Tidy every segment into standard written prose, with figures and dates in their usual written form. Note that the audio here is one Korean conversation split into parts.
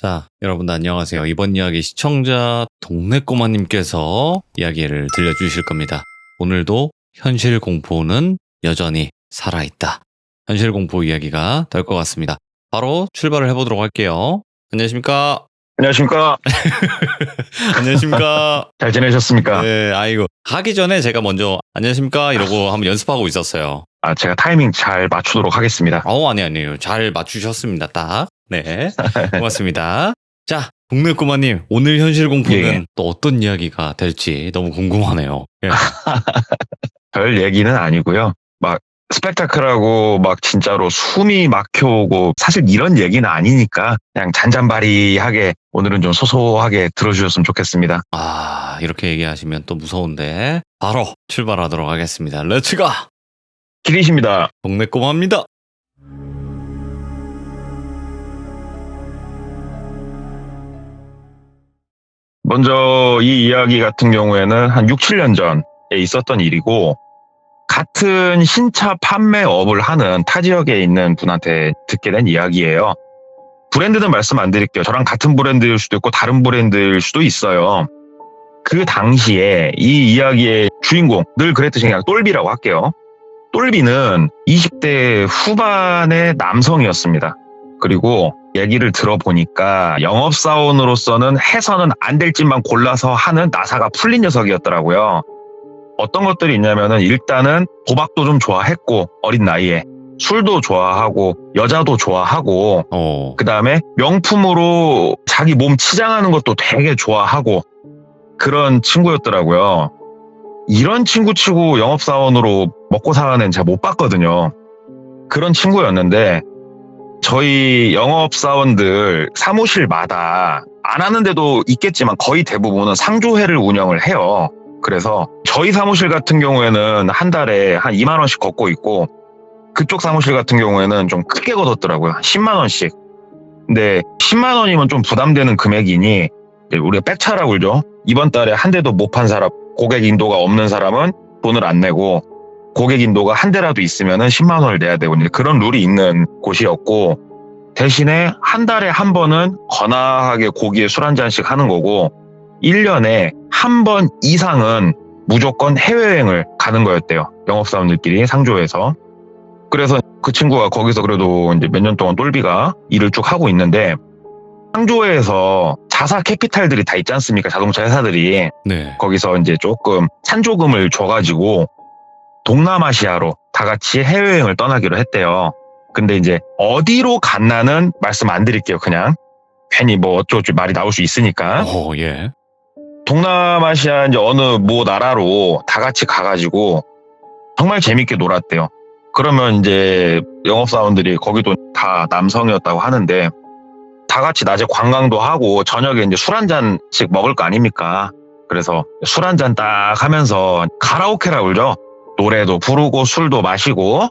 자, 여러분들 안녕하세요. 이번 이야기 시청자 동네꼬마님께서 이야기를 들려주실 겁니다. 오늘도 현실 공포는 여전히 살아있다. 현실 공포 이야기가 될 것 같습니다. 바로 출발을 해보도록 할게요. 안녕하십니까? 안녕하십니까? 안녕하십니까? 잘 지내셨습니까? 네, 아이고. 가기 전에 제가 먼저 안녕하십니까? 이러고 한번 연습하고 있었어요. 제가 타이밍 잘 맞추도록 하겠습니다. 아니에요. 잘 맞추셨습니다. 딱. 네. 고맙습니다. 자, 동네꼬마님, 오늘 현실 공포는 예. 또 어떤 이야기가 될지 너무 궁금하네요. 예. 별 얘기는 아니고요. 막 스펙타클하고 막 진짜로 숨이 막혀오고 사실 이런 얘기는 아니니까 그냥 잔잔바리하게 오늘은 좀 소소하게 들어주셨으면 좋겠습니다. 이렇게 얘기하시면 또 무서운데 바로 출발하도록 하겠습니다. 렛츠고! 길이십니다. 동네꼬마입니다. 먼저 이 이야기 같은 경우에는 한 6, 7년 전에 있었던 일이고 같은 신차 판매업을 하는 타 지역에 있는 분한테 듣게 된 이야기예요. 브랜드는 말씀 안 드릴게요. 저랑 같은 브랜드일 수도 있고 다른 브랜드일 수도 있어요. 그 당시에 이 이야기의 주인공, 늘 그랬듯이 그냥 똘비라고 할게요. 똘비는 20대 후반의 남성이었습니다. 그리고 얘기를 들어보니까 영업사원으로서는 해서는 안 될 짓만 골라서 하는 나사가 풀린 녀석이었더라고요. 어떤 것들이 있냐면은 일단은 도박도 좀 좋아했고 어린 나이에 술도 좋아하고 여자도 좋아하고 그 다음에 명품으로 자기 몸 치장하는 것도 되게 좋아하고 그런 친구였더라고요. 이런 친구치고 영업사원으로 먹고 사는 애는 제가 못 봤거든요. 그런 친구였는데 저희 영업사원들 사무실마다 안 하는데도 있겠지만 거의 대부분은 상조회를 운영을 해요. 그래서 저희 사무실 같은 경우에는 한 달에 한 2만 원씩 걷고 있고 그쪽 사무실 같은 경우에는 좀 크게 걷었더라고요. 10만 원씩. 근데 10만 원이면 좀 부담되는 금액이니 우리가 백차라고 그러죠. 이번 달에 한 대도 못 판 사람, 고객 인도가 없는 사람은 돈을 안 내고 고객 인도가 한 대라도 있으면 10만 원을 내야 되고 그런 룰이 있는 곳이었고 대신에 한 달에 한 번은 거나하게 고기에 술 한 잔씩 하는 거고 1년에 한 번 이상은 무조건 해외여행을 가는 거였대요. 영업사원들끼리 상조에서. 그래서 그 친구가 거기서 그래도 이제 몇 년 동안 똘비가 일을 쭉 하고 있는데 상조회에서 자사 캐피탈들이 다 있지 않습니까? 자동차 회사들이. 네. 거기서 이제 조금 찬조금을 줘가지고 동남아시아로 다 같이 해외여행을 떠나기로 했대요. 근데 이제 어디로 갔나는 말씀 안 드릴게요. 그냥 괜히 뭐 어쩌고저쩌고 말이 나올 수 있으니까. 예. 동남아시아 이제 어느 모 나라로 다 같이 가가지고 정말 재밌게 놀았대요. 그러면 이제 영업사원들이 거기도 다 남성이었다고 하는데 다 같이 낮에 관광도 하고 저녁에 이제 술 한 잔씩 먹을 거 아닙니까? 그래서 술 한 잔 딱 하면서 카라오케라고 그러죠. 노래도 부르고 술도 마시고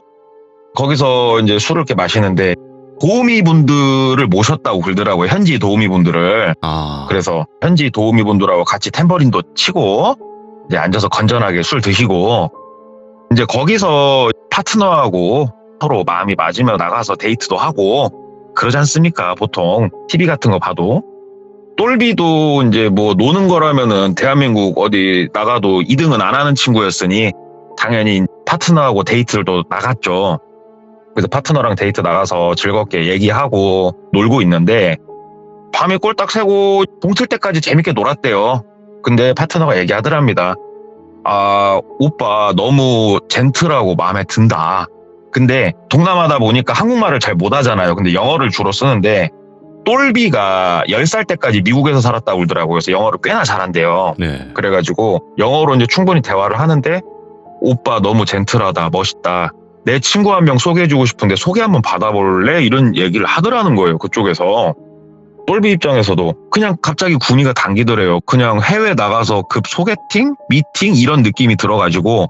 거기서 이제 술을 이렇게 마시는데 도우미분들을 모셨다고 그러더라고요. 현지 도우미분들을. 그래서 현지 도우미분들하고 같이 탬버린도 치고 이제 앉아서 건전하게 술 드시고 이제 거기서 파트너하고 서로 마음이 맞으며 나가서 데이트도 하고 그러지 않습니까? 보통 TV 같은 거 봐도. 똘비도 이제 뭐 노는 거라면은 대한민국 어디 나가도 2등은 안 하는 친구였으니 당연히 파트너하고 데이트를 또 나갔죠. 그래서 파트너랑 데이트 나가서 즐겁게 얘기하고 놀고 있는데 밤에 꼴딱 새고 동틀 때까지 재밌게 놀았대요. 근데 파트너가 얘기하더랍니다. 오빠 너무 젠틀하고 마음에 든다. 근데 동남아다 보니까 한국말을 잘 못하잖아요. 근데 영어를 주로 쓰는데 똘비가 10살 때까지 미국에서 살았다고 그러더라고요. 그래서 영어를 꽤나 잘한대요. 네. 그래가지고 영어로 이제 충분히 대화를 하는데 오빠 너무 젠틀하다, 멋있다. 내 친구 한 명 소개해주고 싶은데 소개 한번 받아볼래? 이런 얘기를 하더라는 거예요. 그쪽에서. 똘비 입장에서도 그냥 갑자기 구미가 당기더래요. 그냥 해외 나가서 급 소개팅? 미팅? 이런 느낌이 들어가지고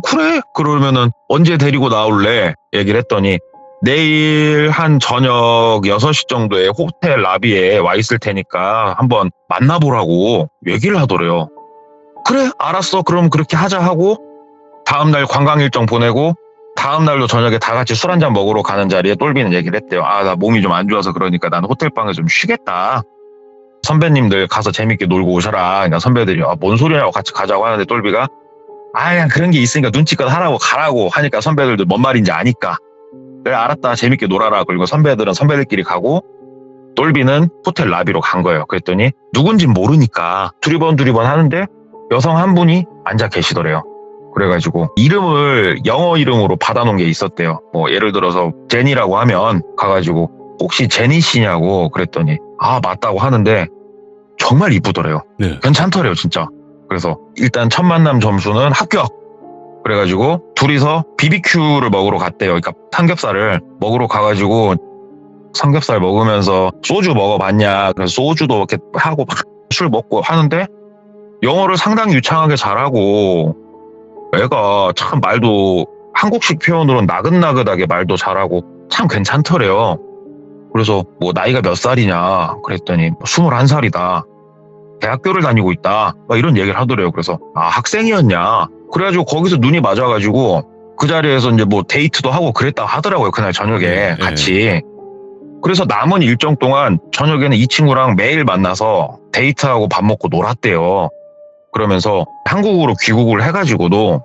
그래? 그러면은 언제 데리고 나올래? 얘기를 했더니 내일 한 저녁 6시 정도에 호텔 라비에 와 있을 테니까 한번 만나보라고 얘기를 하더래요. 그래? 알았어. 그럼 그렇게 하자 하고 다음날 관광 일정 보내고 다음날도 저녁에 다 같이 술 한잔 먹으러 가는 자리에 똘비는 얘기를 했대요. 아, 나 몸이 좀 안 좋아서 그러니까 난 호텔방에 좀 쉬겠다. 선배님들 가서 재밌게 놀고 오셔라. 그러니까 선배들이 뭔 소리냐고 같이 가자고 하는데 똘비가 그냥 그런 게 있으니까 눈치껏 하라고 가라고 하니까 선배들도 뭔 말인지 아니까 그래 알았다 재밌게 놀아라. 그리고 선배들은 선배들끼리 가고 똘비는 호텔 라비로 간 거예요. 그랬더니 누군진 모르니까 두리번 하는데 여성 한 분이 앉아 계시더래요. 그래가지고 이름을 영어 이름으로 받아놓은 게 있었대요. 뭐 예를 들어서 제니라고 하면 가가지고 혹시 제니 씨냐고 그랬더니 맞다고 하는데 정말 이쁘더래요. 네. 괜찮더래요 진짜. 그래서 일단 첫 만남 점수는 합격. 그래가지고 둘이서 BBQ를 먹으러 갔대요. 그러니까 삼겹살을 먹으러 가가지고 삼겹살 먹으면서 소주 먹어봤냐. 그래서 소주도 이렇게 하고 술 먹고 하는데 영어를 상당히 유창하게 잘하고 애가 참 말도 한국식 표현으로는 나긋나긋하게 말도 잘하고 참 괜찮더래요. 그래서 뭐 나이가 몇 살이냐 그랬더니 21살이다. 대학교를 다니고 있다. 막 이런 얘기를 하더래요. 그래서 학생이었냐. 그래가지고 거기서 눈이 맞아가지고 그 자리에서 이제 뭐 데이트도 하고 그랬다 하더라고요. 그날 저녁에 같이. 그래서 남은 일정 동안 저녁에는 이 친구랑 매일 만나서 데이트하고 밥 먹고 놀았대요. 그러면서 한국으로 귀국을 해가지고도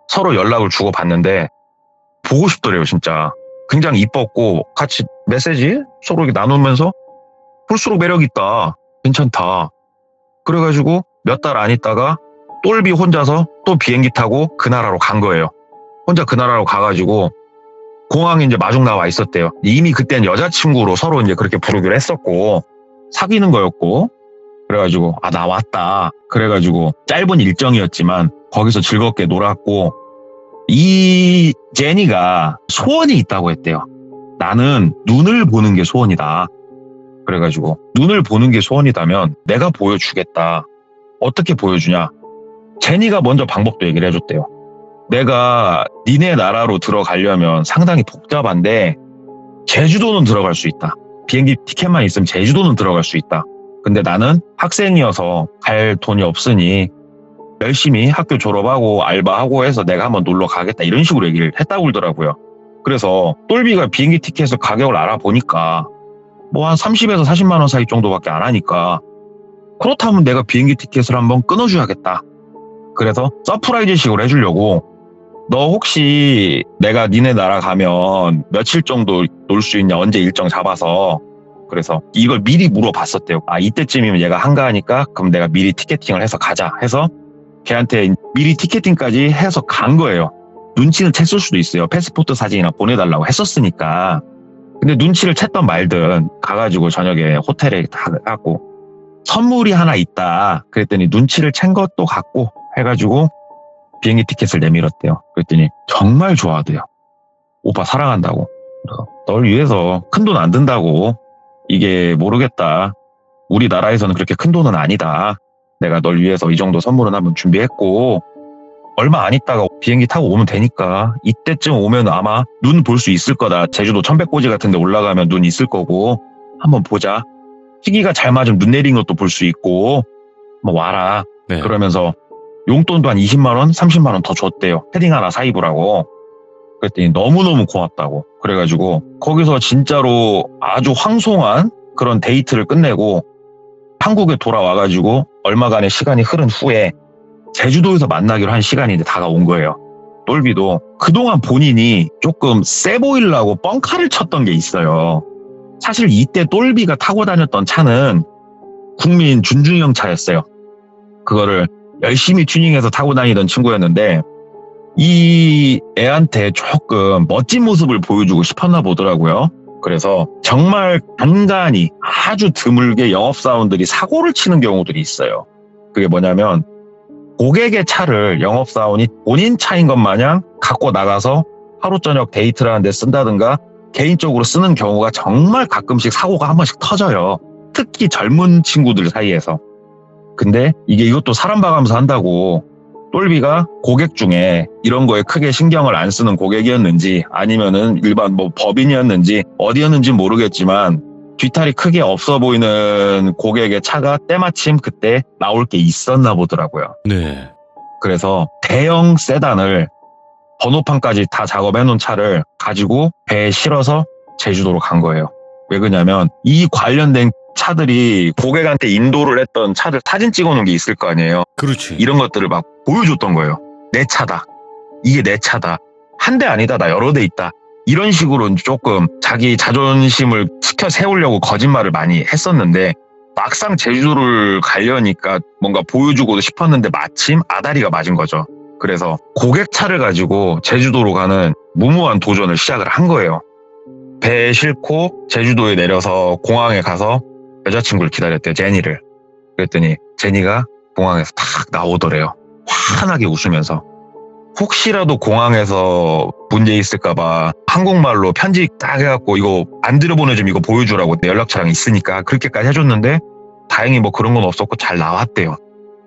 서로 연락을 주고받는데 보고 싶더래요 진짜. 굉장히 이뻤고 같이 메시지 서로 이렇게 나누면서 볼수록 매력있다. 괜찮다. 그래가지고 몇 달 안 있다가 똘비 혼자서 또 비행기 타고 그 나라로 간 거예요. 혼자 그 나라로 가가지고 공항에 이제 마중 나와 있었대요. 이미 그땐 여자친구로 서로 이제 그렇게 부르기로 했었고 사귀는 거였고 그래가지고 나 왔다. 그래가지고 짧은 일정이었지만 거기서 즐겁게 놀았고 이 제니가 소원이 있다고 했대요. 나는 눈을 보는 게 소원이다. 그래가지고 눈을 보는 게 소원이다면 내가 보여주겠다. 어떻게 보여주냐. 제니가 먼저 방법도 얘기를 해줬대요. 내가 니네 나라로 들어가려면 상당히 복잡한데 제주도는 들어갈 수 있다. 비행기 티켓만 있으면 제주도는 들어갈 수 있다. 근데 나는 학생이어서 갈 돈이 없으니 열심히 학교 졸업하고 알바하고 해서 내가 한번 놀러 가겠다. 이런 식으로 얘기를 했다고 그러더라고요. 그래서 똘비가 비행기 티켓을 가격을 알아보니까 뭐 한 30에서 40만 원 사이 정도밖에 안 하니까 그렇다면 내가 비행기 티켓을 한번 끊어줘야겠다. 그래서 서프라이즈식으로 해주려고 너 혹시 내가 니네 나라 가면 며칠 정도 놀 수 있냐 언제 일정 잡아서 그래서 이걸 미리 물어봤었대요. 이때쯤이면 얘가 한가하니까 그럼 내가 미리 티켓팅을 해서 가자 해서 걔한테 미리 티켓팅까지 해서 간 거예요. 눈치는 챘을 수도 있어요. 패스포트 사진이나 보내달라고 했었으니까. 근데 눈치를 챘던 말든 가가지고 저녁에 호텔에 다 가고 선물이 하나 있다. 그랬더니 눈치를 챈 것도 같고 해가지고 비행기 티켓을 내밀었대요. 그랬더니 정말 좋아하대요. 오빠 사랑한다고. 널 위해서 큰 돈 안 든다고. 이게 모르겠다. 우리나라에서는 그렇게 큰 돈은 아니다. 내가 널 위해서 이 정도 선물은 한번 준비했고 얼마 안 있다가 비행기 타고 오면 되니까 이때쯤 오면 아마 눈 볼 수 있을 거다. 제주도 천백고지 같은 데 올라가면 눈 있을 거고 한번 보자. 시기가 잘 맞으면 눈 내린 것도 볼 수 있고 뭐 와라. 네. 그러면서 용돈도 한 20만 원, 30만 원 더 줬대요. 패딩 하나 사입으라고. 그랬더니 너무너무 고맙다고. 그래가지고 거기서 진짜로 아주 황송한 그런 데이트를 끝내고 한국에 돌아와가지고 얼마간의 시간이 흐른 후에 제주도에서 만나기로 한 시간이 이제 다가온 거예요. 똘비도 그동안 본인이 조금 세 보이려고 뻥카를 쳤던 게 있어요. 사실 이때 똘비가 타고 다녔던 차는 국민 준중형 차였어요. 그거를 열심히 튜닝해서 타고 다니던 친구였는데 이 애한테 조금 멋진 모습을 보여주고 싶었나 보더라고요. 그래서 정말 간간히 아주 드물게 영업사원들이 사고를 치는 경우들이 있어요. 그게 뭐냐면 고객의 차를 영업사원이 본인 차인 것 마냥 갖고 나가서 하루 저녁 데이트를 하는데 쓴다든가 개인적으로 쓰는 경우가 정말 가끔씩 사고가 한 번씩 터져요. 특히 젊은 친구들 사이에서. 근데 이것도 사람 봐가면서 한다고 똘비가 고객 중에 이런 거에 크게 신경을 안 쓰는 고객이었는지 아니면은 일반 뭐 법인이었는지 어디였는지 모르겠지만 뒤탈이 크게 없어 보이는 고객의 차가 때마침 그때 나올 게 있었나 보더라고요. 네. 그래서 대형 세단을 번호판까지 다 작업해놓은 차를 가지고 배에 실어서 제주도로 간 거예요. 왜 그러냐면 이 관련된 차들이 고객한테 인도를 했던 차들 사진 찍어놓은 게 있을 거 아니에요. 그렇지. 이런 것들을 막 보여줬던 거예요. 내 차다. 이게 내 차다. 한 대 아니다. 나 여러 대 있다. 이런 식으로 조금 자기 자존심을 치켜 세우려고 거짓말을 많이 했었는데 막상 제주도를 가려니까 뭔가 보여주고도 싶었는데 마침 아다리가 맞은 거죠. 그래서 고객차를 가지고 제주도로 가는 무모한 도전을 시작을 한 거예요. 배에 싣고 제주도에 내려서 공항에 가서 여자친구를 기다렸대요. 제니를. 그랬더니 제니가 공항에서 탁 나오더래요. 환하게 웃으면서. 혹시라도 공항에서 문제 있을까봐 한국말로 편지 딱 해갖고 이거 안 들여보내주면 이거 보여주라고 내 연락처랑 있으니까 그렇게까지 해줬는데 다행히 뭐 그런 건 없었고 잘 나왔대요.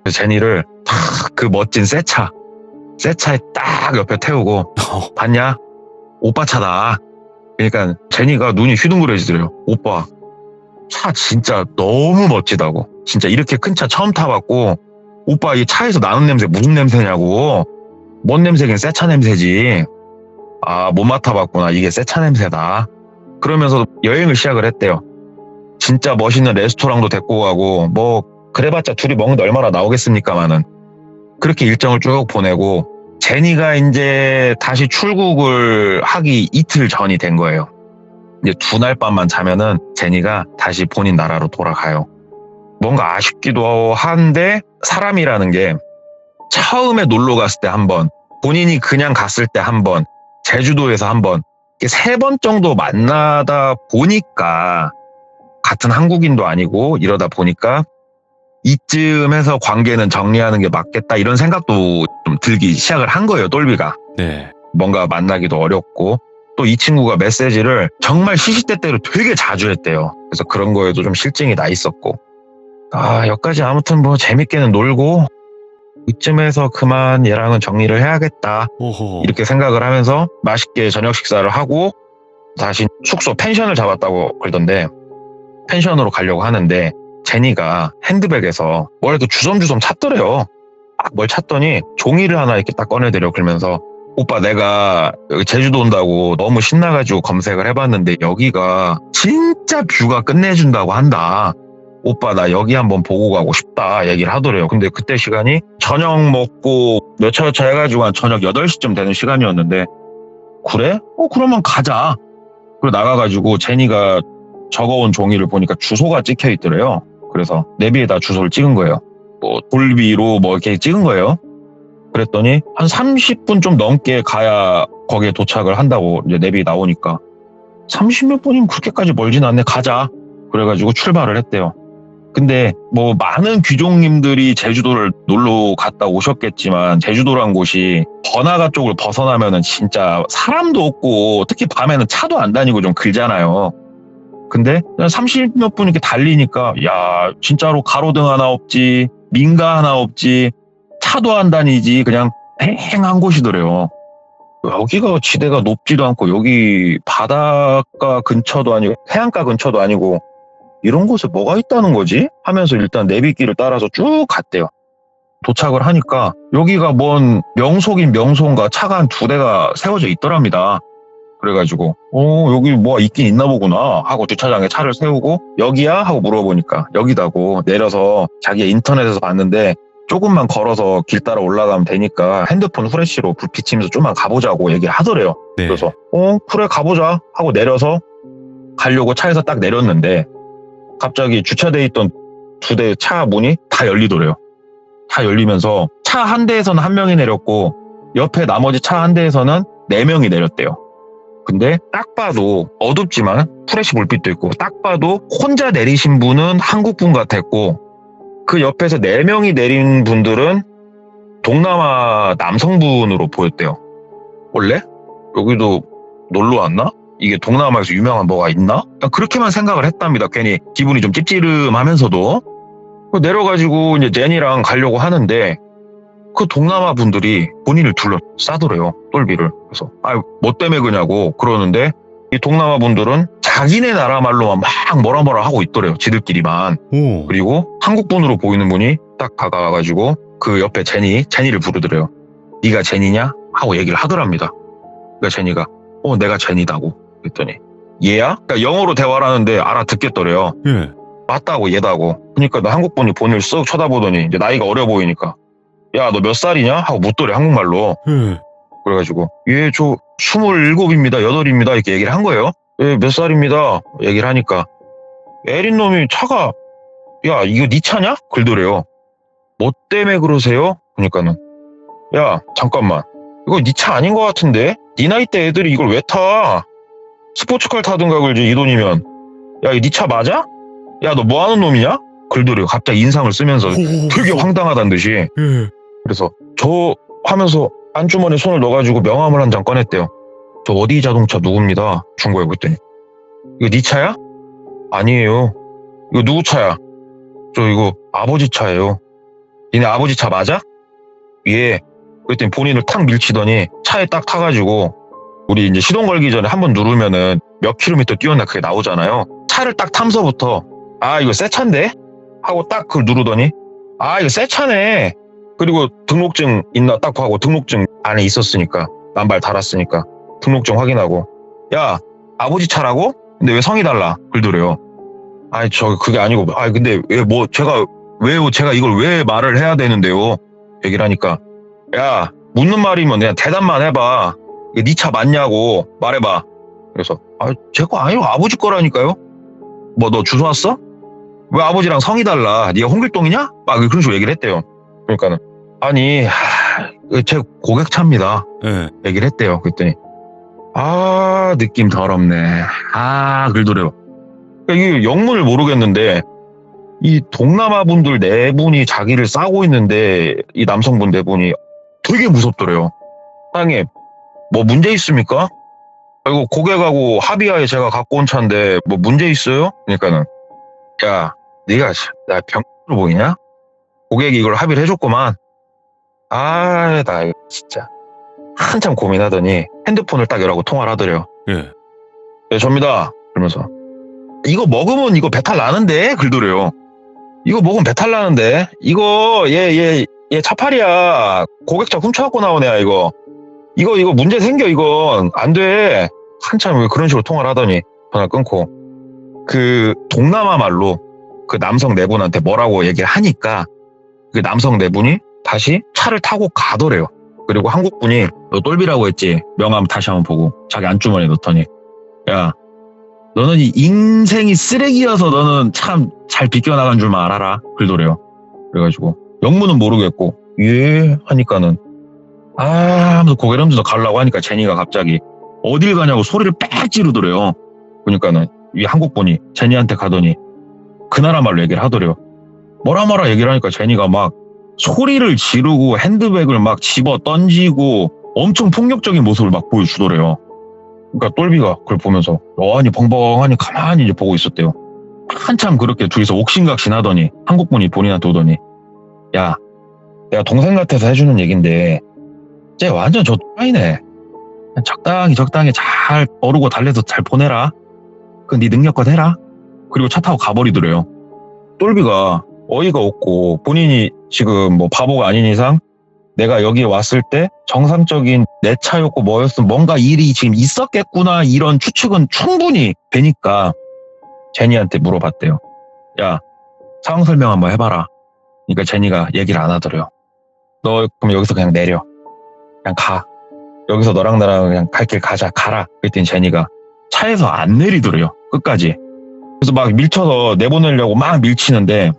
그래서 제니를 탁 그 멋진 새 차에 딱 옆에 태우고 봤냐? 오빠 차다. 그러니까 제니가 눈이 휘둥그레지더래요. 오빠 차 진짜 너무 멋지다고. 진짜 이렇게 큰 차 처음 타봤고 오빠 이 차에서 나는 냄새 무슨 냄새냐고. 뭔 냄새긴 새 차 냄새지. 아, 못 맡아봤구나. 이게 새 차 냄새다. 그러면서 여행을 시작을 했대요. 진짜 멋있는 레스토랑도 데리고 가고 뭐 그래봤자 둘이 먹는데 얼마나 나오겠습니까마는. 그렇게 일정을 쭉 보내고 제니가 이제 다시 출국을 하기 이틀 전이 된 거예요. 이제 두 날 밤만 자면은 제니가 다시 본인 나라로 돌아가요. 뭔가 아쉽기도 한데 사람이라는 게 처음에 놀러 갔을 때 한 번, 본인이 그냥 갔을 때 한 번, 제주도에서 한 번, 세 번 정도 만나다 보니까 같은 한국인도 아니고 이러다 보니까 이쯤에서 관계는 정리하는 게 맞겠다 이런 생각도 좀 들기 시작을 한 거예요. 똘비가. 네. 뭔가 만나기도 어렵고 또 이 친구가 메시지를 정말 시시때때로 되게 자주 했대요. 그래서 그런 거에도 좀 실증이 나 있었고 여기까지 아무튼 뭐 재밌게는 놀고 이쯤에서 그만 얘랑은 정리를 해야겠다 오호. 이렇게 생각을 하면서 맛있게 저녁 식사를 하고 다시 숙소 펜션을 잡았다고 그러던데 펜션으로 가려고 하는데 제니가 핸드백에서 뭘 이렇게 주섬주섬 찾더래요. 뭘 찾더니 종이를 하나 이렇게 딱 꺼내드려. 그러면서 오빠 내가 여기 제주도 온다고 너무 신나가지고 검색을 해봤는데 여기가 진짜 뷰가 끝내준다고 한다. 오빠 나 여기 한번 보고 가고 싶다 얘기를 하더래요. 근데 그때 시간이 저녁 먹고 여차여차 해가지고 한 저녁 8시쯤 되는 시간이었는데 그래? 그러면 가자. 그리고 나가가지고 제니가 적어온 종이를 보니까 주소가 찍혀 있더래요. 그래서 내비에다 주소를 찍은 거예요. 뭐 돌비로 뭐 이렇게 찍은 거예요. 그랬더니 한 30분 좀 넘게 가야 거기에 도착을 한다고 이제 내비 나오니까 30몇 분이면 그렇게까지 멀진 않네. 가자. 그래가지고 출발을 했대요. 근데 뭐 많은 귀족님들이 제주도를 놀러 갔다 오셨겠지만 제주도란 곳이 번화가 쪽을 벗어나면은 진짜 사람도 없고 특히 밤에는 차도 안 다니고 좀 글잖아요. 근데 30몇 분 이렇게 달리니까 야 진짜로 가로등 하나 없지 민가 하나 없지 차도 안 다니지 그냥 휑한 곳이더래요. 여기가 지대가 높지도 않고 여기 바닷가 근처도 아니고 해안가 근처도 아니고 이런 곳에 뭐가 있다는 거지? 하면서 일단 내비길을 따라서 쭉 갔대요. 도착을 하니까 여기가 뭔 명소긴 명소인가 차가 한 2대가 세워져 있더랍니다. 그래가지고 여기 뭐가 있긴 있나 보구나 하고 주차장에 차를 세우고 여기야? 하고 물어보니까 여기다고 내려서 자기가 인터넷에서 봤는데 조금만 걸어서 길 따라 올라가면 되니까 핸드폰 후레쉬로 불 비치면서 좀만 가보자고 얘기를 하더래요. 네. 그래서 그래 가보자 하고 내려서 가려고 차에서 딱 내렸는데 갑자기 주차돼 있던 2대 차 문이 다 열리더래요. 다 열리면서 차 한 대에서는 1명이 내렸고 옆에 나머지 차 한 대에서는 4명이 내렸대요. 근데 딱 봐도 어둡지만 후레쉬 불빛도 있고 딱 봐도 혼자 내리신 분은 한국분 같았고 그 옆에서 4명이 내린 분들은 동남아 남성분으로 보였대요. 원래? 여기도 놀러 왔나? 이게 동남아에서 유명한 뭐가 있나? 그렇게만 생각을 했답니다. 괜히 기분이 좀 찝찝하면서도. 내려가지고 이제 제니랑 가려고 하는데 그 동남아 분들이 본인을 둘러싸더래요. 똘비를. 그래서 뭐 때문에 그냐고 그러는데 이 동남아 분들은 자기네 나라 말로만 막 뭐라 하고 있더래요. 지들끼리만. 오. 그리고 한국분으로 보이는 분이 딱 다가와가지고 그 옆에 제니를 부르더래요. 네가 제니냐? 하고 얘기를 하더랍니다. 그러니까 제니가 내가 제니다고 그랬더니 얘야? 그러니까 영어로 대화를 하는데 알아듣겠더래요. 예. 맞다고 얘다고. 그러니까 나 한국 분이 본인을 쓱 쳐다보더니 이제 나이가 어려 보이니까 야 너 몇 살이냐? 하고 묻더래 한국말로. 예. 그래가지고 예 저 27입니다 8입니다 이렇게 얘기를 한 거예요. 예 몇 살입니다 얘기를 하니까 에린 놈이 차가 야 이거 네 차냐? 그러더래요. 뭐 때문에 그러세요? 그러니까는 야 잠깐만 이거 네 차 아닌 것 같은데 네 나이 때 애들이 이걸 왜 타? 스포츠카를 타든가 그러지 이 돈이면. 야 이 네 차 맞아? 야 너 뭐 하는 놈이냐? 그러더래요. 갑자기 인상을 쓰면서 되게 황당하다는 듯이. 예. 그래서 저 하면서 안주머니에 손을 넣어가지고 명함을 한 장 꺼냈대요. 저 어디 자동차 누굽니다. 준 거예요. 그랬더니 이거 네 차야? 아니에요. 이거 누구 차야? 저 이거 아버지 차예요. 니네 아버지 차 맞아? 예. 그랬더니 본인을 탁 밀치더니 차에 딱 타가지고 우리 이제 시동 걸기 전에 한번 누르면은 몇 킬로미터 뛰었나 그게 나오잖아요. 차를 딱 타면서부터 아 이거 새 차인데? 하고 딱 그걸 누르더니 아 이거 새 차네. 그리고 등록증 있나 딱 하고 등록증 안에 있었으니까 남발 달았으니까 등록증 확인하고 야 아버지 차라고? 근데 왜 성이 달라? 그러더래요. 아니 저 그게 아니고 아 근데 왜 뭐 제가 왜요? 제가 이걸 왜 말을 해야 되는데요? 얘기를 하니까 야 묻는 말이면 그냥 대답만 해봐. 이게 네 차 맞냐고 말해봐. 그래서 아 제 거 아니고 아버지 거라니까요. 뭐 너 주소 왔어? 왜 아버지랑 성이 달라? 네가 홍길동이냐? 막 그런 식으로 얘기를 했대요. 그러니까는 아니 제 고객 차입니다. 예. 얘기를 했대요. 그랬더니 아 느낌 더럽네. 아 그러더래요. 이게 영문을 모르겠는데 이 동남아 분들 네 분이 자기를 싸고 있는데 이 남성분 네 분이 되게 무섭더래요. 사장님 뭐 문제 있습니까? 이거 고객하고 합의하에 제가 갖고 온 차인데 뭐 문제 있어요? 그러니까는 야 네가 나 병으로 보이냐? 고객이 이걸 합의를 해줬구만. 아 나 이거 진짜 한참 고민하더니 핸드폰을 딱 열하고 통화를 하더래요. 예. 네 접니다. 그러면서 이거 먹으면 이거 배탈 나는데? 그러더래요. 이거 먹으면 배탈 나는데? 이거 얘 차팔이야. 고객차 훔쳐갖고 나온 애야 이거. 이거 문제 생겨 이건 안 돼. 한참 왜 그런 식으로 통화를 하더니 전화 끊고 그 동남아 말로 그 남성 네 분한테 뭐라고 얘기를 하니까 그 남성 네 분이 다시 차를 타고 가더래요. 그리고 한국 분이 너 똘비라고 했지? 명함 다시 한번 보고 자기 안주머니에 넣더니 야 너는 이 인생이 쓰레기여서 너는 참 잘 비껴나간 줄만 알아라. 그러더래요. 그래가지고 영문은 모르겠고 예 하니까는 아 하면서 고개를 흔들어 가려고 하니까 제니가 갑자기 어딜 가냐고 소리를 빽 지르더래요. 그러니까는 이 한국 분이 제니한테 가더니 그 나라 말로 얘기를 하더래요. 뭐라 얘기를 하니까 제니가 막 소리를 지르고 핸드백을 막 집어 던지고 엄청 폭력적인 모습을 막 보여주더래요. 그러니까 똘비가 그걸 보면서 여한이 벙벙하니 가만히 이제 보고 있었대요. 한참 그렇게 둘이서 옥신각신 하더니 한국분이 본인한테 오더니 야 내가 동생 같아서 해주는 얘긴데 쟤 완전 저 X이네. 적당히 잘 어르고 달래서 잘 보내라. 그건 네 능력껏 해라. 그리고 차 타고 가버리더래요. 똘비가 어이가 없고 본인이 지금 뭐 바보가 아닌 이상 내가 여기에 왔을 때 정상적인 내 차였고 뭐였으면 뭔가 일이 지금 있었겠구나 이런 추측은 충분히 되니까 제니한테 물어봤대요. 야 상황 설명 한번 해봐라. 그러니까 제니가 얘기를 안 하더래요. 너 그럼 여기서 그냥 내려. 그냥 가. 여기서 너랑 나랑 그냥 갈 길 가자. 가라. 그랬더니 제니가 차에서 안 내리더래요. 끝까지. 그래서 막 밀쳐서 내보내려고 막 밀치는데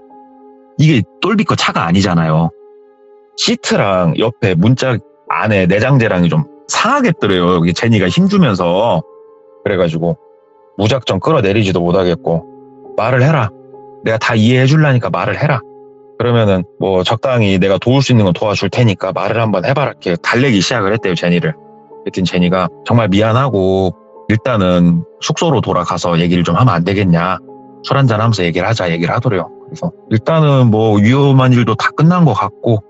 이게 똘비 거 차가 아니잖아요. 시트랑 옆에 문짝 안에 내장재랑이 좀 상하겠더래요. 여기 제니가 힘주면서. 그래가지고 무작정 끌어내리지도 못하겠고 말을 해라. 내가 다 이해해 줄라니까 말을 해라. 그러면은 뭐 적당히 내가 도울 수 있는 건 도와줄 테니까 말을 한번 해봐라. 이렇게 달래기 시작을 했대요. 제니를. 그랬더니 제니가 정말 미안하고 일단은 숙소로 돌아가서 얘기를 좀 하면 안 되겠냐. 술 한잔 하면서 얘기를 하자. 얘기를 하더래요. 그래서 일단은 뭐 위험한 일도 다 끝난 것 같고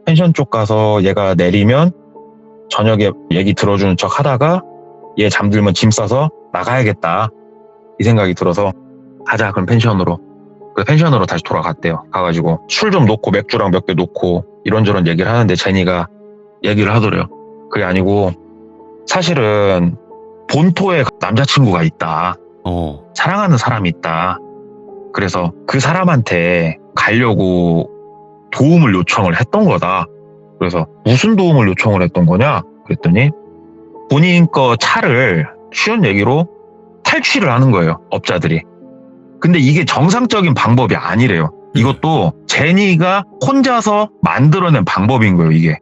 펜션 쪽 가서 얘가 내리면 저녁에 얘기 들어주는 척 하다가 얘 잠들면 짐 싸서 나가야겠다. 이 생각이 들어서 가자 그럼 펜션으로. 그 펜션으로 다시 돌아갔대요. 가가지고 술 좀 놓고 맥주랑 몇 개 놓고 이런저런 얘기를 하는데 제니가 얘기를 하더래요. 그게 아니고 사실은 본토에 남자친구가 있다. 사랑하는 사람이 있다. 그래서 그 사람한테 가려고 도움을 요청을 했던 거다. 그래서 무슨 도움을 요청을 했던 거냐? 그랬더니 본인 거 차를 쉬운 얘기로 탈취를 하는 거예요. 업자들이. 근데 이게 정상적인 방법이 아니래요. 이것도 제니가 혼자서 만들어낸 방법인 거예요, 이게.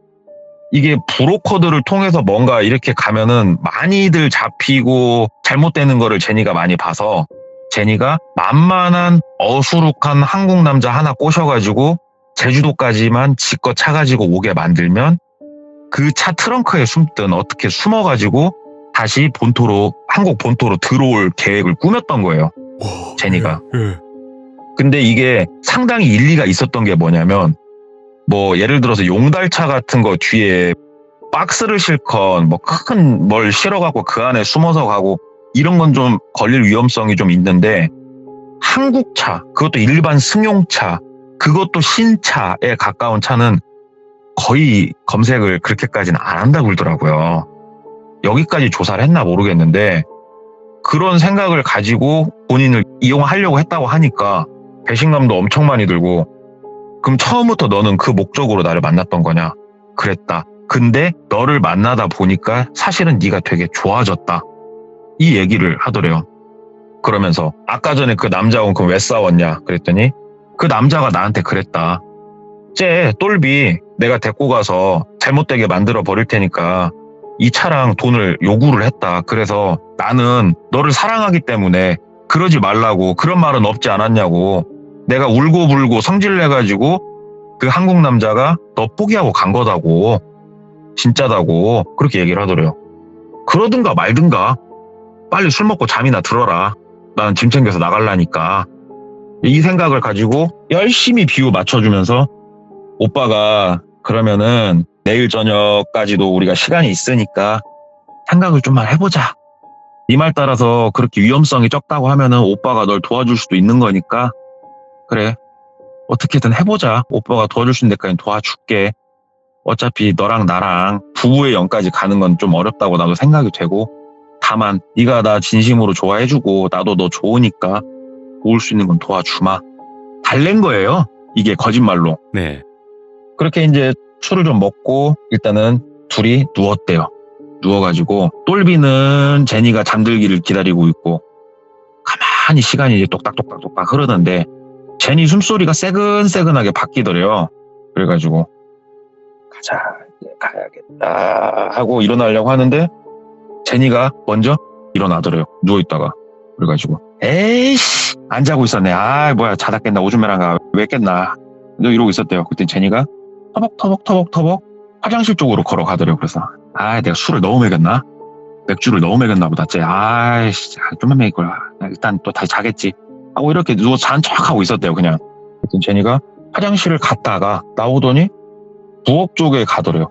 이게 브로커들을 통해서 뭔가 이렇게 가면은 많이들 잡히고 잘못되는 거를 제니가 많이 봐서 제니가 만만한 어수룩한 한국 남자 하나 꼬셔가지고 제주도까지만 지껏 차 가지고 오게 만들면 그 차 트렁크에 숨든 어떻게 숨어가지고 다시 본토로, 한국 본토로 들어올 계획을 꾸몄던 거예요. 제니가. 근데 이게 상당히 일리가 있었던 게 뭐냐면 뭐 예를 들어서 용달차 같은 거 뒤에 박스를 실건 뭐 큰 뭘 실어갖고 그 안에 숨어서 가고 이런 건 좀 걸릴 위험성이 좀 있는데 한국차, 그것도 일반 승용차, 그것도 신차에 가까운 차는 거의 검색을 그렇게까지는 안 한다고 그러더라고요. 여기까지 조사를 했나 모르겠는데 그런 생각을 가지고 본인을 이용하려고 했다고 하니까 배신감도 엄청 많이 들고 그럼 처음부터 너는 그 목적으로 나를 만났던 거냐? 그랬다. 근데 너를 만나다 보니까 사실은 네가 되게 좋아졌다. 이 얘기를 하더래요. 그러면서 아까 전에 그 남자하고는 그럼 왜 싸웠냐? 그랬더니 그 남자가 나한테 그랬다. 쟤 똘비 내가 데리고 가서 잘못되게 만들어 버릴 테니까 이 차랑 돈을 요구를 했다. 그래서 나는 너를 사랑하기 때문에 그러지 말라고 그런 말은 없지 않았냐고 내가 울고불고 성질내가지고 그 한국 남자가 너 포기하고 간 거다고 진짜다고 그렇게 얘기를 하더래요. 그러든가 말든가 빨리 술 먹고 잠이나 들어라. 나는 짐 챙겨서 나갈라니까. 이 생각을 가지고 열심히 비유 맞춰주면서 오빠가 그러면은 내일 저녁까지도 우리가 시간이 있으니까 생각을 좀만 해보자. 네 말 따라서 그렇게 위험성이 적다고 하면은 오빠가 널 도와줄 수도 있는 거니까 그래 어떻게든 해보자. 오빠가 도와줄 수 있는 데까지 도와줄게. 어차피 너랑 나랑 부부의 연까지 가는 건 좀 어렵다고 나도 생각이 되고 다만 네가 나 진심으로 좋아해주고 나도 너 좋으니까 도울 수 있는 건 도와주마. 달랜 거예요. 이게 거짓말로. 네. 그렇게 이제 술을 좀 먹고 일단은 둘이 누웠대요. 누워가지고 똘비는 제니가 잠들기를 기다리고 있고 가만히 시간이 이제 똑딱똑딱똑딱 흐르는데 제니 숨소리가 새근새근하게 바뀌더래요. 그래가지고 가자 이제 가야겠다 하고 일어나려고 하는데 제니가 먼저 일어나더래요. 누워있다가. 그래가지고 에이씨 안 자고 있었네. 아 뭐야 자다 깼나 오줌매랑 가 왜 깼나 이러고 있었대요. 그때 제니가 터벅터벅 화장실 쪽으로 걸어가더래요. 그래서 아 내가 술을 너무 먹였나? 맥주를 너무 먹였나 보다. 아이씨 좀만 먹일 거야. 일단 또 다시 자겠지 하고 이렇게 누워서 잔 척하고 있었대요. 그냥. 그때 제니가 화장실을 갔다가 나오더니 부엌 쪽에 가더래요.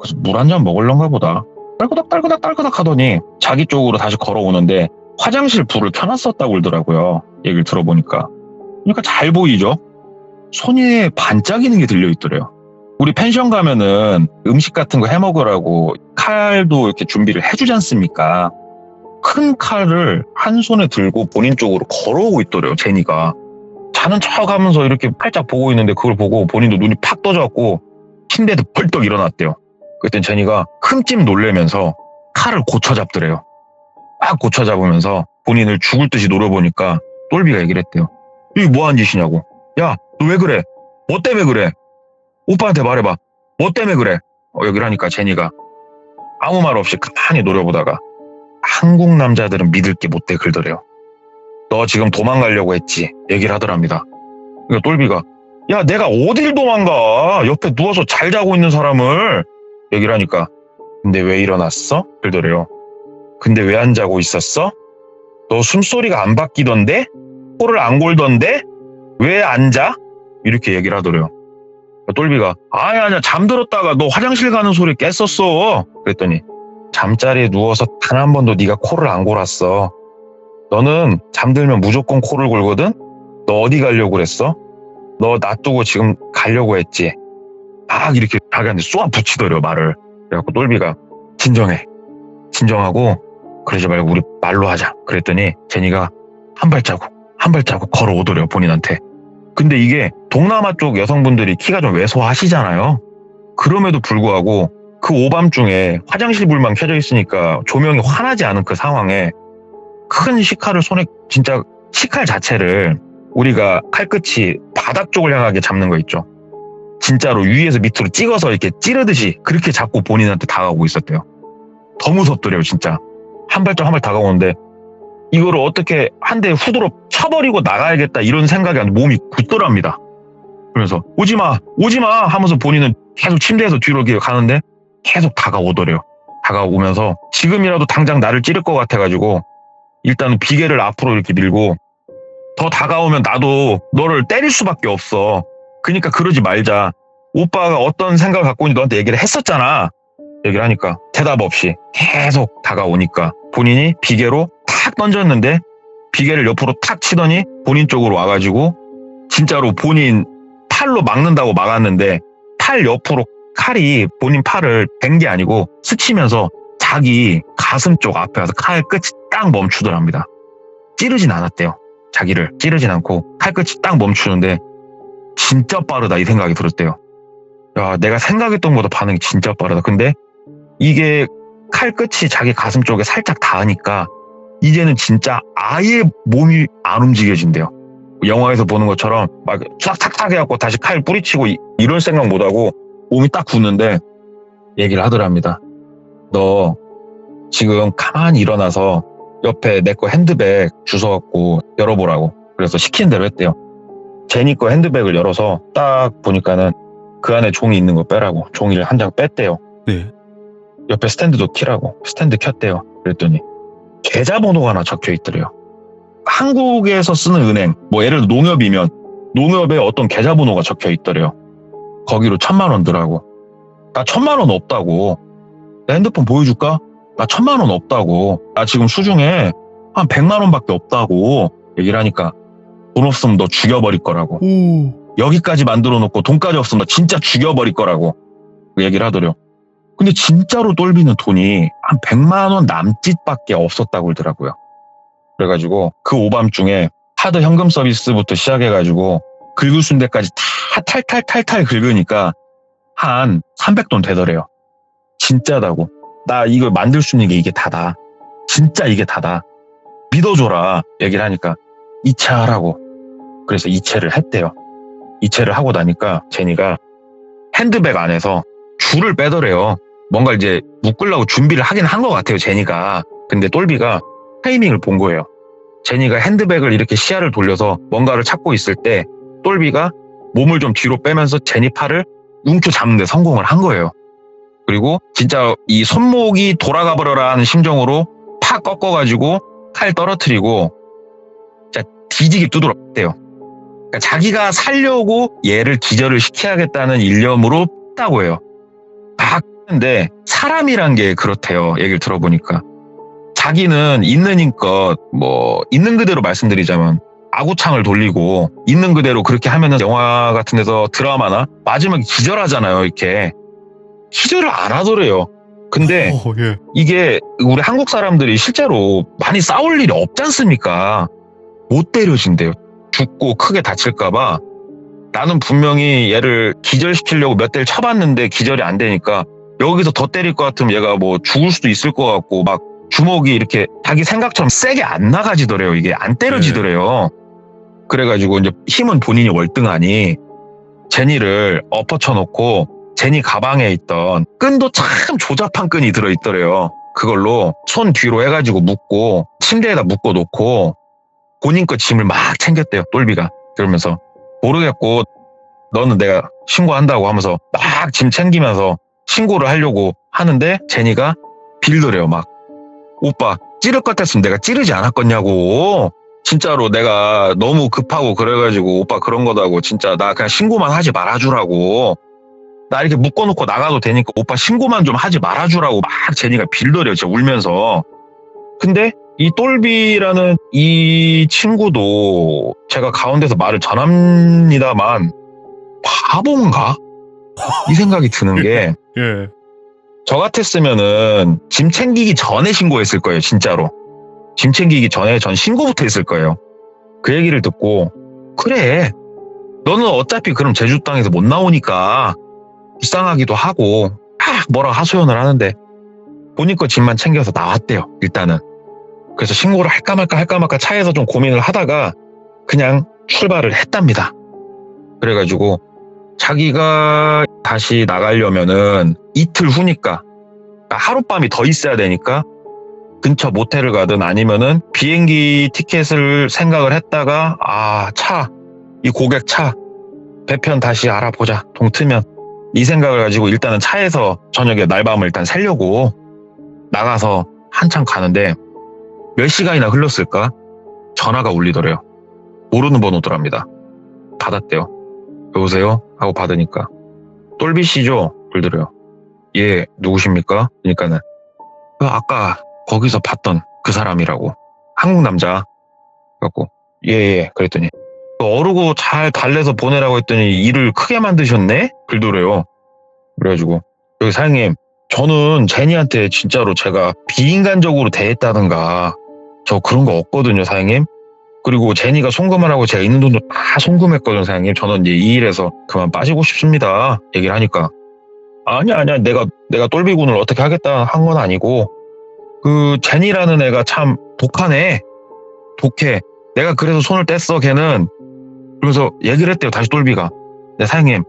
그래서 물 한 잔 먹을런가 보다. 딸그닥 하더니 자기 쪽으로 다시 걸어오는데 화장실 불을 켜놨었다고 그러더라고요. 얘기를 들어보니까. 그러니까 잘 보이죠? 손에 반짝이는 게 들려있더래요. 우리 펜션 가면은 음식 같은 거 해먹으라고 칼도 이렇게 준비를 해주지 않습니까? 큰 칼을 한 손에 들고 본인 쪽으로 걸어오고 있더래요, 제니가. 자는 척 하면서 이렇게 팔짝 보고 있는데 그걸 보고 본인도 눈이 팍 떠져갖고 침대에서 벌떡 일어났대요. 그랬더니 제니가 흠집 놀래면서 칼을 고쳐 잡더래요. 막 고쳐 잡으면서 본인을 죽을 듯이 노려보니까 똘비가 얘기를 했대요. 이게 뭐하는 짓이냐고. 야, 너 왜 그래? 뭐 때문에 그래? 오빠한테 말해봐. 뭐 때문에 그래? 여기를 하니까 제니가 아무 말 없이 가만히 노려보다가 한국 남자들은 믿을 게 못 돼 그러더래요. 너 지금 도망가려고 했지? 얘기를 하더랍니다. 그러니까 똘비가 야 내가 어딜 도망가? 옆에 누워서 잘 자고 있는 사람을 얘기를 하니까 근데 왜 일어났어? 그러더래요. 근데 왜 안 자고 있었어? 너 숨소리가 안 바뀌던데? 코를 안 골던데? 왜 안 자? 이렇게 얘기를 하더래요. 똘비가 아니야 잠들었다가 너 화장실 가는 소리 깼었어. 그랬더니 잠자리에 누워서 단 한 번도 네가 코를 안 골았어. 너는 잠들면 무조건 코를 골거든? 너 어디 가려고 그랬어? 너 놔두고 지금 가려고 했지? 막 이렇게 자기한테 쏘아 붙이더래요 말을. 그래갖고 똘비가 진정하고 그러지 말고 우리 말로 하자. 그랬더니 제니가 한 발자국 걸어오더래요, 본인한테. 근데 이게 동남아 쪽 여성분들이 키가 좀 왜소하시잖아요. 그럼에도 불구하고 그 오밤중에 화장실 불만 켜져 있으니까 조명이 환하지 않은 그 상황에 큰 식칼을 손에, 진짜 식칼 자체를 우리가 칼끝이 바닥 쪽을 향하게 잡는 거 있죠. 진짜로 위에서 밑으로 찍어서 이렇게 찌르듯이 그렇게 잡고 본인한테 다가오고 있었대요. 더 무섭더래요, 진짜. 한 발짝 다가오는데 이거를 어떻게 한 대 후드로 쳐버리고 나가야겠다 이런 생각이 안 몸이 굳더랍니다. 그러면서 오지마 하면서 본인은 계속 침대에서 뒤로 이렇게 가는데 계속 다가오더래요. 다가오면서 지금이라도 당장 나를 찌를 것 같아가지고 일단은 비계를 앞으로 이렇게 밀고 더 다가오면 나도 너를 때릴 수밖에 없어. 그러니까 그러지 말자. 오빠가 어떤 생각을 갖고 있는지 너한테 얘기를 했었잖아. 얘기를 하니까 대답 없이 계속 다가오니까 본인이 비계로 탁 던졌는데 비계를 옆으로 탁 치더니 본인 쪽으로 와가지고 진짜로 본인 팔로 막는다고 막았는데 팔 옆으로 칼이 본인 팔을 댄 게 아니고 스치면서 자기 가슴 쪽 앞에 와서 칼 끝이 딱 멈추더랍니다. 찌르진 않았대요. 자기를 찌르진 않고 칼 끝이 딱 멈추는데 진짜 빠르다 이 생각이 들었대요. 야, 내가 생각했던 것보다 반응이 진짜 빠르다. 근데 이게 칼 끝이 자기 가슴 쪽에 살짝 닿으니까 이제는 진짜 아예 몸이 안 움직여진대요. 영화에서 보는 것처럼 막 싹싹싹 해갖고 다시 칼 뿌리치고 이런 생각 못하고 몸이 딱 굳는데 얘기를 하더랍니다. 너 지금 가만히 일어나서 옆에 내 거 핸드백 주워갖고 열어보라고. 그래서 시킨 대로 했대요. 제니 거 핸드백을 열어서 딱 보니까는 그 안에 종이 있는 거 빼라고. 종이를 한 장 뺐대요. 네. 옆에 스탠드도 키라고. 스탠드 켰대요. 그랬더니 계좌번호가 하나 적혀 있더래요. 한국에서 쓰는 은행, 뭐 예를 들어 농협이면 농협에 어떤 계좌번호가 적혀 있더래요. 거기로 1,000만 원 더라고. 나 1,000만 원 없다고. 내 핸드폰 보여줄까? 나 1,000만 원 없다고. 나 지금 수중에 한 100만 원밖에 없다고 얘기를 하니까 돈 없으면 너 죽여버릴 거라고. 여기까지 만들어 놓고 돈까지 없으면 너 진짜 죽여버릴 거라고 얘기를 하더래요. 근데 진짜로 똘비는 돈이 한 100만 원 남짓밖에 없었다고 그러더라고요. 그래가지고 그 오밤중에 카드 현금 서비스부터 시작해가지고 긁을 순대까지 다 탈탈 긁으니까 한 300돈 되더래요. 진짜다고. 나 이걸 만들 수 있는 게 이게 다다. 진짜 이게 다다. 믿어줘라. 얘기를 하니까 이체하라고. 그래서 이체를 했대요. 이체를 하고 나니까 제니가 핸드백 안에서 줄을 빼더래요. 뭔가 이제 묶으려고 준비를 하긴 한 것 같아요, 제니가. 근데 똘비가 타이밍을 본 거예요. 제니가 핸드백을 이렇게 시야를 돌려서 뭔가를 찾고 있을 때 똘비가 몸을 좀 뒤로 빼면서 제니 팔을 움켜잡는 데 성공을 한 거예요. 그리고 진짜 이 손목이 돌아가 버려라는 심정으로 팍 꺾어가지고 칼 떨어뜨리고 진짜 뒤지게 두드렸대요. 그러니까 자기가 살려고 얘를 기절을 시켜야겠다는 일념으로 했다고 해요. 막 했는데 사람이란 게 그렇대요. 얘기를 들어보니까. 자기는 있는 힘껏 뭐 있는 그대로 말씀드리자면 아구창을 돌리고 있는 그대로 그렇게 하면은 영화 같은 데서 드라마나 마지막에 기절하잖아요. 이렇게. 기절을 안 하더래요. 근데 예. 이게 우리 한국 사람들이 실제로 많이 싸울 일이 없지 않습니까? 못 때려진대요. 죽고 크게 다칠까봐. 나는 분명히 얘를 기절시키려고 몇 대를 쳐봤는데 기절이 안 되니까 여기서 더 때릴 것 같으면 얘가 뭐 죽을 수도 있을 것 같고 막 주먹이 이렇게 자기 생각처럼 세게 안 나가지더래요. 이게 안 때려지더래요. 그래가지고 이제 힘은 본인이 월등하니 제니를 엎어쳐놓고 제니 가방에 있던 끈도 참 조잡한 끈이 들어있더래요. 그걸로 손 뒤로 해가지고 묶고 침대에다 묶어놓고 본인 거 짐을 막 챙겼대요. 똘비가. 그러면서 모르겠고 너는 내가 신고한다고 하면서 막 짐 챙기면서 신고를 하려고 하는데 제니가 빌더래요. 막 오빠 찌를 것 같았으면 내가 찌르지 않았겠냐고. 진짜로 내가 너무 급하고 그래가지고 오빠 그런 거다고 진짜 나 그냥 신고만 하지 말아주라고. 나 이렇게 묶어놓고 나가도 되니까 오빠 신고만 좀 하지 말아주라고 막 제니가 빌더래요. 진짜 울면서. 근데 이 똘비라는 이 친구도 제가 가운데서 말을 전합니다만 바본가? 이 생각이 드는 게 예. 저 같았으면은 짐 챙기기 전에 신고했을 거예요, 진짜로. 짐 챙기기 전에 전 신고부터 했을 거예요. 그 얘기를 듣고, 그래, 너는 어차피 그럼 제주 땅에서 못 나오니까 불쌍하기도 하고 막 뭐라 하소연을 하는데 본인 거 짐만 챙겨서 나왔대요, 일단은. 그래서 신고를 할까 말까 차에서 좀 고민을 하다가 그냥 출발을 했답니다. 그래가지고 자기가 다시 나가려면은 이틀 후니까, 그러니까 하룻밤이 더 있어야 되니까 근처 모텔을 가든 아니면은 비행기 티켓을 생각을 했다가 이 고객 차 배편 다시 알아보자, 동트면, 이 생각을 가지고 일단은 차에서 저녁에 날밤을 일단 새려고 나가서 한참 가는데 몇 시간이나 흘렀을까? 전화가 울리더래요. 모르는 번호더랍니다. 받았대요. 여보세요? 하고 받으니까 똘비 씨죠? 그러더래요. 예, 누구십니까? 그러니까는 아까 거기서 봤던 그 사람이라고. 한국 남자. 그래갖고 예, 그랬더니 어르고 잘 달래서 보내라고 했더니 일을 크게 만드셨네? 그러더래요. 그래가지고 여기 사장님, 저는 제니한테 진짜로 제가 비인간적으로 대했다든가 저 그런 거 없거든요, 사장님. 그리고 제니가 송금을 하고 제가 있는 돈도 다 송금했거든요, 사장님. 저는 이제 이 일에서 그만 빠지고 싶습니다. 얘기를 하니까 아니야, 내가 똘비군을 어떻게 하겠다 한 건 아니고 그 제니라는 애가 참 독하네. 독해. 내가 그래서 손을 뗐어, 걔는. 그러면서 얘기를 했대요, 다시 똘비가. 네, 사장님,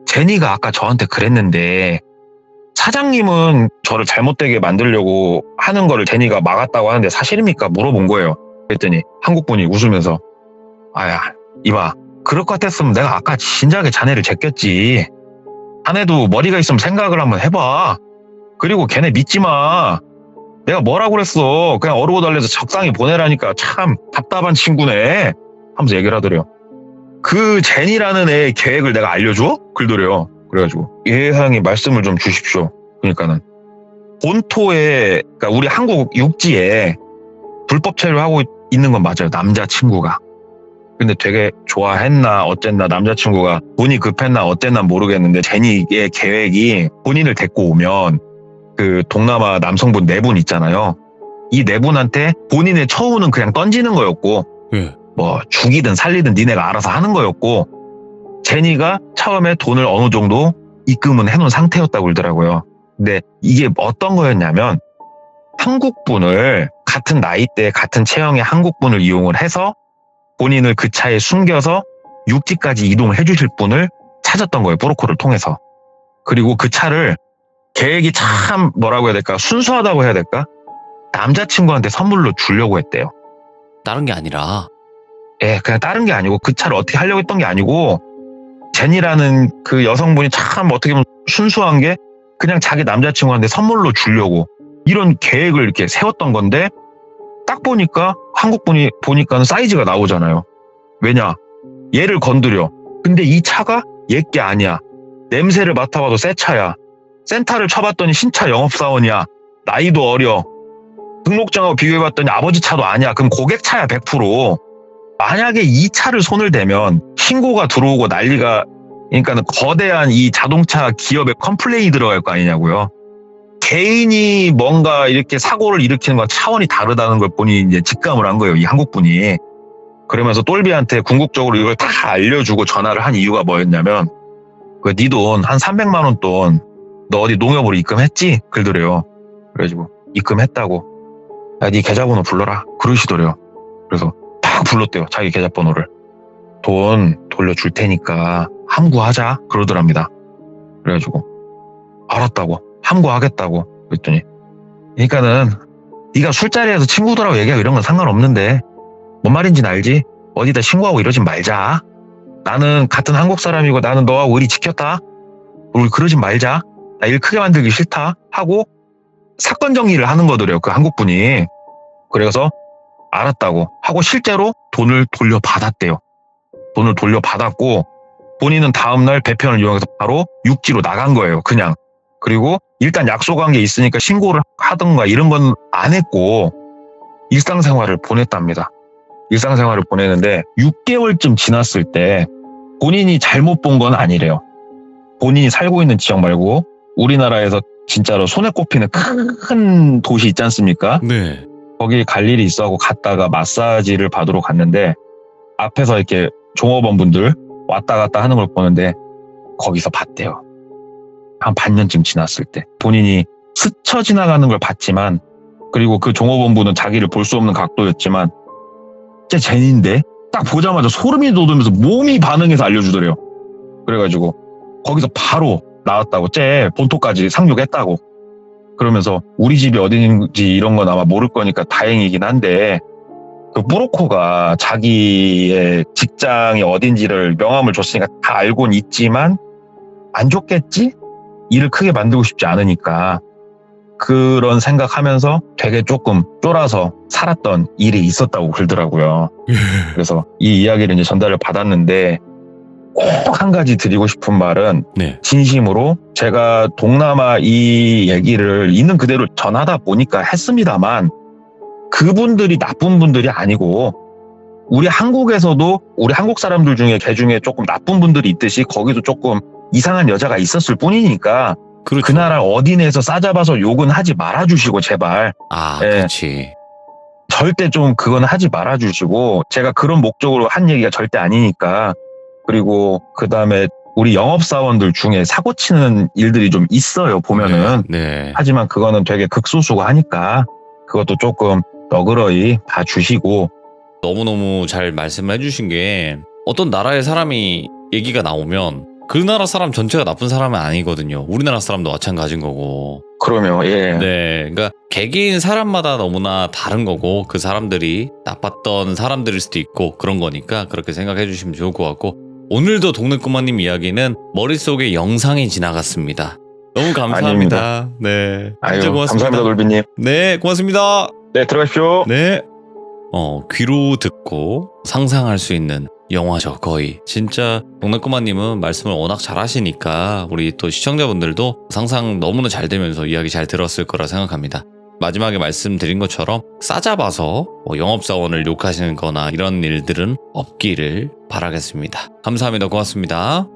제니가 아까 저한테 그랬는데 사장님은 저를 잘못되게 만들려고 하는 거를 제니가 막았다고 하는데 사실입니까? 물어본 거예요. 그랬더니 한국분이 웃으면서 아야, 이봐, 그럴 것 같았으면 내가 아까 진작에 자네를 제꼈지. 자네도 머리가 있으면 생각을 한번 해봐. 그리고 걔네 믿지 마. 내가 뭐라고 그랬어. 그냥 어르고 달래서 적당히 보내라니까. 참 답답한 친구네 하면서 얘기를 하더래요. 그 제니라는 애의 계획을 내가 알려줘? 그러더래요. 그래가지고 예, 사장님, 말씀을 좀 주십시오. 그러니까는 본토에, 그러니까 우리 한국 육지에 불법 체류하고 있는 건 맞아요, 남자친구가. 근데 되게 좋아했나 어쨌나, 남자친구가 돈이 급했나 어쨌나 모르겠는데 제니의 계획이 본인을 데리고 오면 그 동남아 남성분 4분 있잖아요. 이 4분한테 본인의 처우는 그냥 던지는 거였고 뭐 죽이든 살리든 니네가 알아서 하는 거였고, 제니가 처음에 돈을 어느 정도 입금은 해놓은 상태였다고 그러더라고요. 근데 이게 어떤 거였냐면 한국분을, 같은 나이대 같은 체형의 한국분을 이용을 해서 본인을 그 차에 숨겨서 육지까지 이동을 해주실 분을 찾았던 거예요, 브로커를 통해서. 그리고 그 차를 계획이 참 뭐라고 해야 될까, 순수하다고 해야 될까, 남자친구한테 선물로 주려고 했대요. 다른 게 아니라. 예, 그냥 다른 게 아니고 그 차를 어떻게 하려고 했던 게 아니고 제니라는 그 여성분이 참 어떻게 보면 순수한 게 그냥 자기 남자친구한테 선물로 주려고 이런 계획을 이렇게 세웠던 건데, 딱 보니까 한국분이 보니까는 사이즈가 나오잖아요. 왜냐? 얘를 건드려. 근데 이 차가 얘 게 아니야. 냄새를 맡아봐도 새 차야. 센터를 쳐봤더니 신차 영업사원이야. 나이도 어려. 등록증하고 비교해봤더니 아버지 차도 아니야. 그럼 고객 차야, 100%. 만약에 이 차를 손을 대면 신고가 들어오고 난리가, 그러니까는 거대한 이 자동차 기업의 컴플레인이 들어갈 거 아니냐고요. 개인이 뭔가 이렇게 사고를 일으키는 건 차원이 다르다는 걸 본인이 이제 직감을 한 거예요, 이 한국분이. 그러면서 똘비한테 궁극적으로 이걸 다 알려주고 전화를 한 이유가 뭐였냐면, 그 네 돈 한 300만 원 돈 너 어디 농협으로 입금했지? 그러더래요. 그래가지고 입금했다고. 야, 네 계좌번호 불러라. 그러시더래요. 그래서 딱 불렀대요, 자기 계좌번호를. 돈 돌려줄 테니까 함구하자 그러더랍니다. 그래가지고 알았다고, 함구하겠다고 그랬더니, 그러니까는 네가 술자리에서 친구들하고 얘기하고 이런 건 상관없는데 뭔 말인지는 알지? 어디다 신고하고 이러진 말자. 나는 같은 한국 사람이고 나는 너하고 의리 지켰다. 우리 그러진 말자. 나 일 크게 만들기 싫다 하고 사건 정리를 하는 거더래요, 그 한국분이. 그래서 알았다고 하고 실제로 돈을 돌려받았대요. 돈을 돌려받았고 본인은 다음날 배편을 이용해서 바로 육지로 나간 거예요, 그냥. 그리고 일단 약속한 게 있으니까 신고를 하든가 이런 건 안 했고 일상생활을 보냈답니다. 일상생활을 보내는데 6개월쯤 지났을 때 본인이 잘못 본 건 아니래요. 본인이 살고 있는 지역 말고 우리나라에서 진짜로 손에 꼽히는 큰 도시 있지 않습니까? 네. 거기 갈 일이 있어 하고 갔다가 마사지를 받으러 갔는데 앞에서 이렇게 종업원분들 왔다 갔다 하는 걸 보는데 거기서 봤대요. 한 반년쯤 지났을 때 본인이 스쳐 지나가는 걸 봤지만, 그리고 그 종업원분은 자기를 볼 수 없는 각도였지만 쟤 젠인데 딱 보자마자 소름이 돋으면서 몸이 반응해서 알려주더래요. 그래가지고 거기서 바로 나왔다고, 쟤 본토까지 상륙했다고. 그러면서 우리 집이 어딘지 이런 건 아마 모를 거니까 다행이긴 한데, 그 브로커가 자기의 직장이 어딘지를 명함을 줬으니까 다 알고는 있지만 안 줬겠지? 일을 크게 만들고 싶지 않으니까 그런 생각하면서 되게 조금 쫄아서 살았던 일이 있었다고 그러더라고요. 그래서 이 이야기를 이제 전달을 받았는데 꼭 한 가지 드리고 싶은 말은, 네. 진심으로 제가 동남아 이 얘기를 있는 그대로 전하다 보니까 했습니다만, 그분들이 나쁜 분들이 아니고 우리 한국에서도 우리 한국 사람들 중에 개 중에 조금 나쁜 분들이 있듯이 거기도 조금 이상한 여자가 있었을 뿐이니까 그렇죠. 그 나라 어디내에서 싸잡아서 욕은 하지 말아주시고 제발. 아, 예. 그렇지. 절대 좀 그건 하지 말아주시고, 제가 그런 목적으로 한 얘기가 절대 아니니까. 그리고 그 다음에 우리 영업사원들 중에 사고 치는 일들이 좀 있어요, 보면은. 네. 하지만 그거는 되게 극소수가 하니까 그것도 조금 너그러이 봐주시고. 너무너무 잘 말씀해 주신 게, 어떤 나라의 사람이 얘기가 나오면 그 나라 사람 전체가 나쁜 사람은 아니거든요. 우리나라 사람도 마찬가지인 거고. 그러면 네, 그러니까 개개인 사람마다 너무나 다른 거고, 그 사람들이 나빴던 사람들일 수도 있고 그런 거니까 그렇게 생각해 주시면 좋을 것 같고, 오늘도 동네 꼬마님 이야기는 머릿속에 영상이 지나갔습니다. 너무 감사합니다. 아닙니다. 네, 아유, 진짜 고맙습니다. 감사합니다, 놀비님. 네, 고맙습니다. 네, 들어가십시오. 네. 귀로 듣고 상상할 수 있는 영화죠, 거의. 진짜 동네 꼬마님은 말씀을 워낙 잘 하시니까 우리 또 시청자분들도 상상 너무나 잘 되면서 이야기 잘 들었을 거라 생각합니다. 마지막에 말씀드린 것처럼 싸잡아서 영업사원을 욕하시는 거나 이런 일들은 없기를 바라겠습니다. 감사합니다. 고맙습니다.